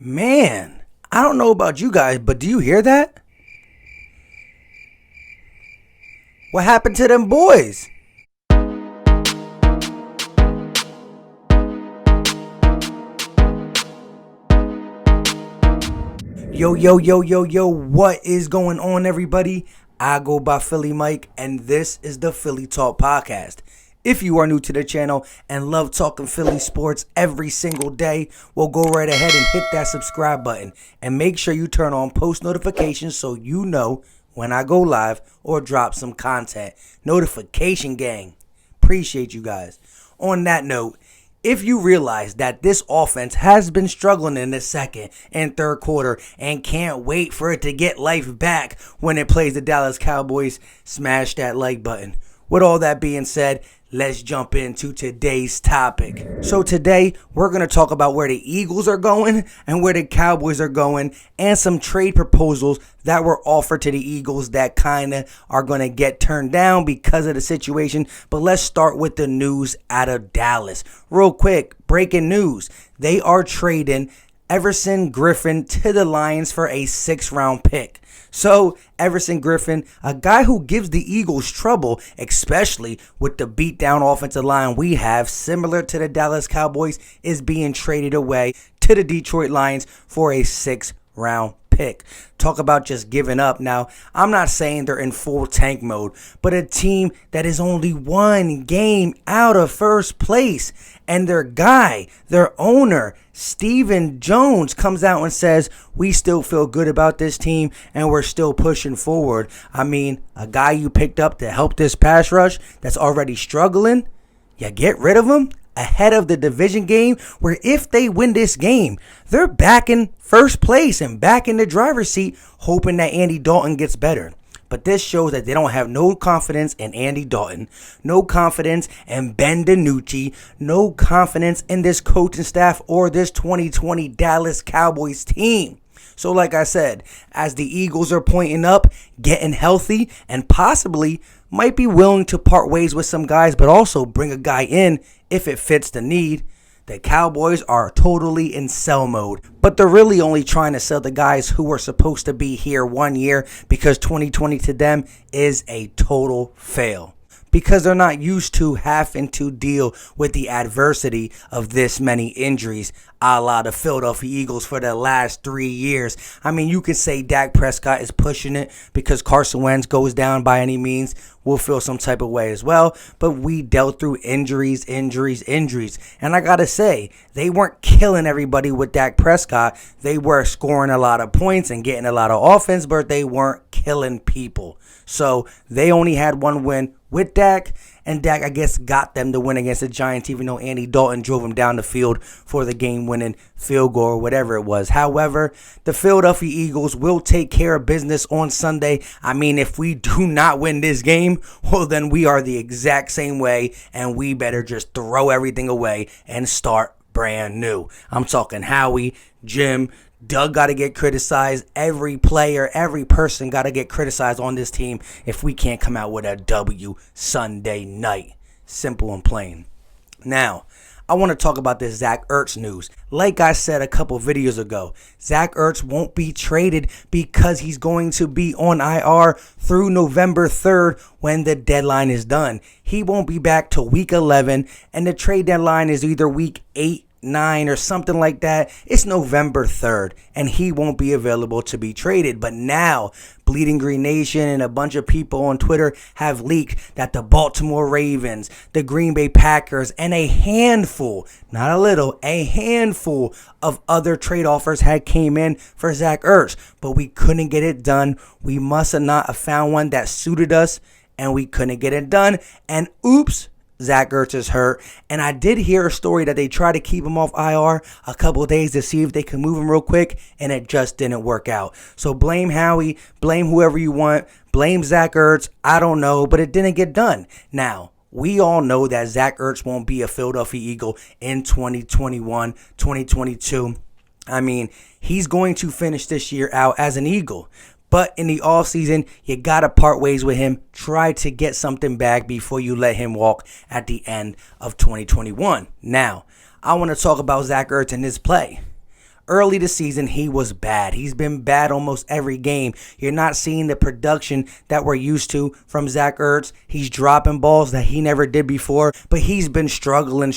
Man, I don't know about you guys, but do you hear that? What happened to them boys? Yo, what is going on, everybody? I go by Philly Mike, and this is the Philly Talk Podcast. If you are new to the channel and love talking Philly sports every single day, well, go right ahead and hit that subscribe button. And make sure you turn on post notifications so you know when I go live or drop some content. Notification gang. Appreciate you guys. On that note, if you realize that this offense has been struggling in the second and third quarter and can't wait for it to get life back when it plays the Dallas Cowboys, smash that like button. With all that being said, let's jump into today's topic. So today, we're going to talk about where the Eagles are going and where the Cowboys are going and some trade proposals that were offered to the Eagles that kind of are going to get turned down because of the situation. But let's start with the news out of Dallas. Real quick, breaking news. They are trading Everson Griffen to the Lions for a 6th-round pick. So, Everson Griffen, a guy who gives the Eagles trouble, especially with the beat-down offensive line we have, similar to the Dallas Cowboys, is being traded away to the Detroit Lions for a 6th-round pick. Talk about just giving up. Now, I'm not saying they're in full tank mode, but a team that is only one game out of first place, and their guy, their owner, Stephen Jones, comes out and says, we still feel good about this team and we're still pushing forward. I mean, a guy you picked up to help this pass rush that's already struggling, you get rid of him ahead of the division game, where if they win this game, they're back in first place and back in the driver's seat, hoping that Andy Dalton gets better. But this shows that they don't have no confidence in Andy Dalton, no confidence in Ben DiNucci, no confidence in this coaching staff or this 2020 Dallas Cowboys team. So like I said, as the Eagles are pointing up, getting healthy, and possibly might be willing to part ways with some guys, but also bring a guy in if it fits the need, the Cowboys are totally in sell mode. But they're really only trying to sell the guys who were supposed to be here 1 year, because 2020 to them is a total fail. Because they're not used to having to deal with the adversity of this many injuries, a la the Philadelphia Eagles for the last 3 years. I mean, you could say Dak Prescott is pushing it because Carson Wentz goes down by any means. We'll feel some type of way as well. But we dealt through injuries. And I got to say, they weren't killing everybody with Dak Prescott. They were scoring a lot of points and getting a lot of offense, but they weren't killing people. So they only had one win with Dak, and Dak, I guess, got them to win against the Giants, even though Andy Dalton drove him down the field for the game-winning field goal or whatever it was. However, the Philadelphia Eagles will take care of business on Sunday. I mean, if we do not win this game, well, then we are the exact same way, and we better just throw everything away and start brand new. I'm talking Howie, Jim, Doug got to get criticized. Every player, every person got to get criticized on this team if we can't come out with a W Sunday night. Simple and plain. Now, I want to talk about this Zach Ertz news. Like I said a couple videos ago, Zach Ertz won't be traded because he's going to be on IR through November 3rd when the deadline is done. He won't be back till week 11, and the trade deadline is either week 8, 9 or something like that. It's November 3rd, and he won't be available to be traded. But now, Bleeding Green Nation and a bunch of people on Twitter have leaked that the Baltimore Ravens, the Green Bay Packers, and a handful, not a little, a handful of other trade offers had came in for Zach Ertz. But we couldn't get it done. We must have not found one that suited us, and we couldn't get it done. And oops, Zach Ertz is hurt, and I did hear a story that they tried to keep him off IR a couple of days to see if they could move him real quick, and it just didn't work out. So blame Howie, blame whoever you want, blame Zach Ertz, I don't know, but it didn't get done. Now, we all know that Zach Ertz won't be a Philadelphia Eagle in 2021, 2022. I mean, he's going to finish this year out as an Eagle. But in the offseason, you got to part ways with him. Try to get something back before you let him walk at the end of 2021. Now, I want to talk about Zach Ertz and his play. Early this season, he was bad. He's been bad almost every game. You're not seeing the production that we're used to from Zach Ertz. He's dropping balls that he never did before, but he's been struggling.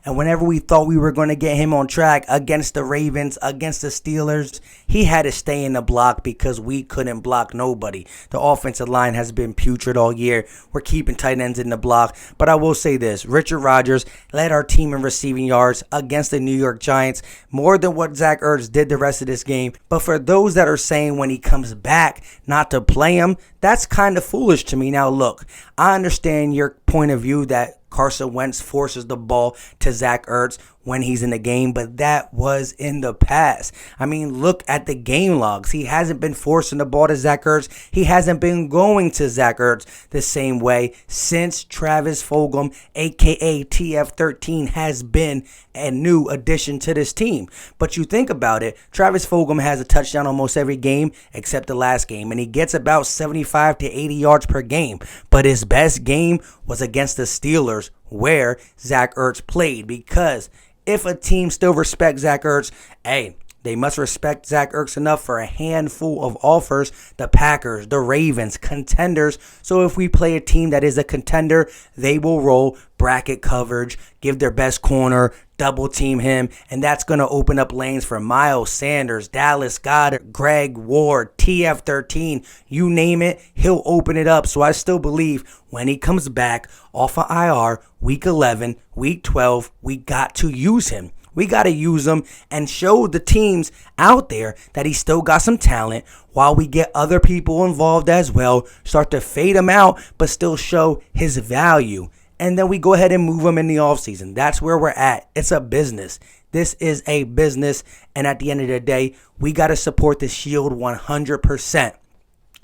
And whenever we thought we were going to get him on track against the Ravens, against the Steelers, he had to stay in the block because we couldn't block nobody. The offensive line has been putrid all year. We're keeping tight ends in the block. But I will say this, Richard Rodgers led our team in receiving yards against the New York Giants, more than what Zach Ertz did the rest of this game. But for those that are saying when he comes back not to play him, that's kind of foolish to me. Now look, I understand your point of view that Carson Wentz forces the ball to Zach Ertz when he's in the game, but that was in the past. I mean, look at the game logs. He hasn't been forcing the ball to Zach Ertz. He hasn't been going to Zach Ertz the same way since Travis Fulgham, aka TF13, has been a new addition to this team. But you think about it, Travis Fulgham has a touchdown almost every game except the last game, and he gets about 75 to 80 yards per game. But his best game was against the Steelers, where Zach Ertz played, because if a team still respects Zach Ertz, hey, they must respect Zach Ertz enough for a handful of offers. The Packers, the Ravens, contenders. So if we play a team that is a contender, they will roll bracket coverage, give their best corner, double team him, and that's going to open up lanes for Miles Sanders, Dallas Goedert, Greg Ward, TF13, you name it, he'll open it up. So I still believe when he comes back off of IR, week 11, week 12, we got to use him. We got to use him and show the teams out there that he still got some talent, while we get other people involved as well, start to fade him out, but still show his value. And then we go ahead and move him in the offseason. That's where we're at. It's a business. This is a business. And at the end of the day, we got to support the Shield 100%.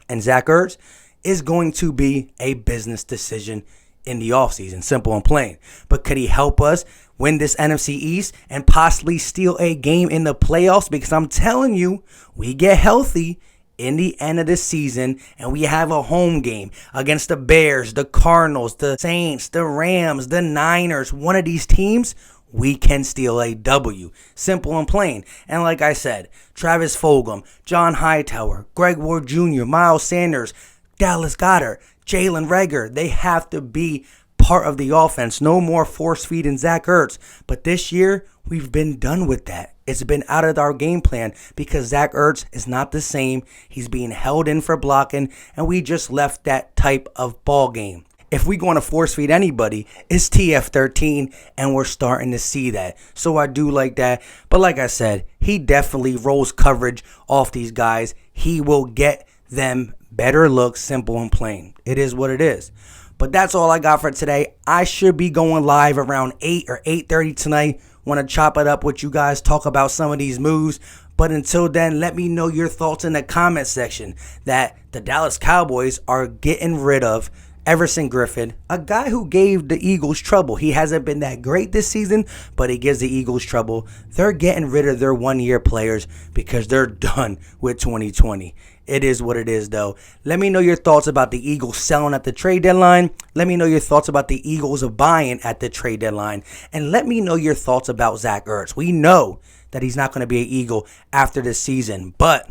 And Zach Ertz is going to be a business decision in the offseason. Simple and plain. But could he help us win this NFC East and possibly steal a game in the playoffs? Because I'm telling you, we get healthy in the end of the season and we have a home game against the Bears, the Cardinals, the Saints, the Rams, the Niners. One of these teams, we can steal a W. Simple and plain. And like I said, Travis Fulgham, John Hightower, Greg Ward Jr., Miles Sanders, Dallas Goedert, Jalen Reagor, they have to be part of the offense. No more force feeding Zach Ertz. But this year, we've been done with that. It's been out of our game plan because Zach Ertz is not the same. He's being held in for blocking, and we just left that type of ball game. If we going to force feed anybody, it's TF13, and we're starting to see that. So I do like that. But like I said, he definitely rolls coverage off these guys. He will get them better looks, simple and plain. It is what it is. But that's all I got for today. I should be going live around 8 or 8:30 tonight. Want to chop it up with you guys, talk about some of these moves. But until then, let me know your thoughts in the comment section that the Dallas Cowboys are getting rid of Everson Griffen, a guy who gave the Eagles trouble. He hasn't been that great this season, but he gives the Eagles trouble. They're getting rid of their one-year players because they're done with 2020. It is what it is, though. Let me know your thoughts about the Eagles selling at the trade deadline. Let me know your thoughts about the Eagles buying at the trade deadline. And let me know your thoughts about Zach Ertz. We know that he's not going to be an Eagle after this season, but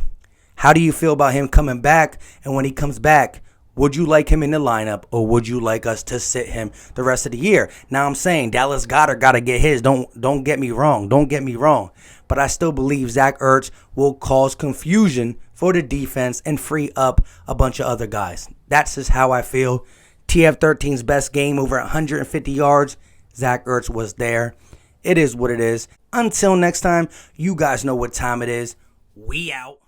how do you feel about him coming back? And when he comes back, would you like him in the lineup, or would you like us to sit him the rest of the year? Now I'm saying Dallas Goedert got to get his. Don't get me wrong. Don't get me wrong. But I still believe Zach Ertz will cause confusion for the defense and free up a bunch of other guys. That's just how I feel. TF13's best game, over 150 yards. Zach Ertz was there. It is what it is. Until next time, you guys know what time it is. We out.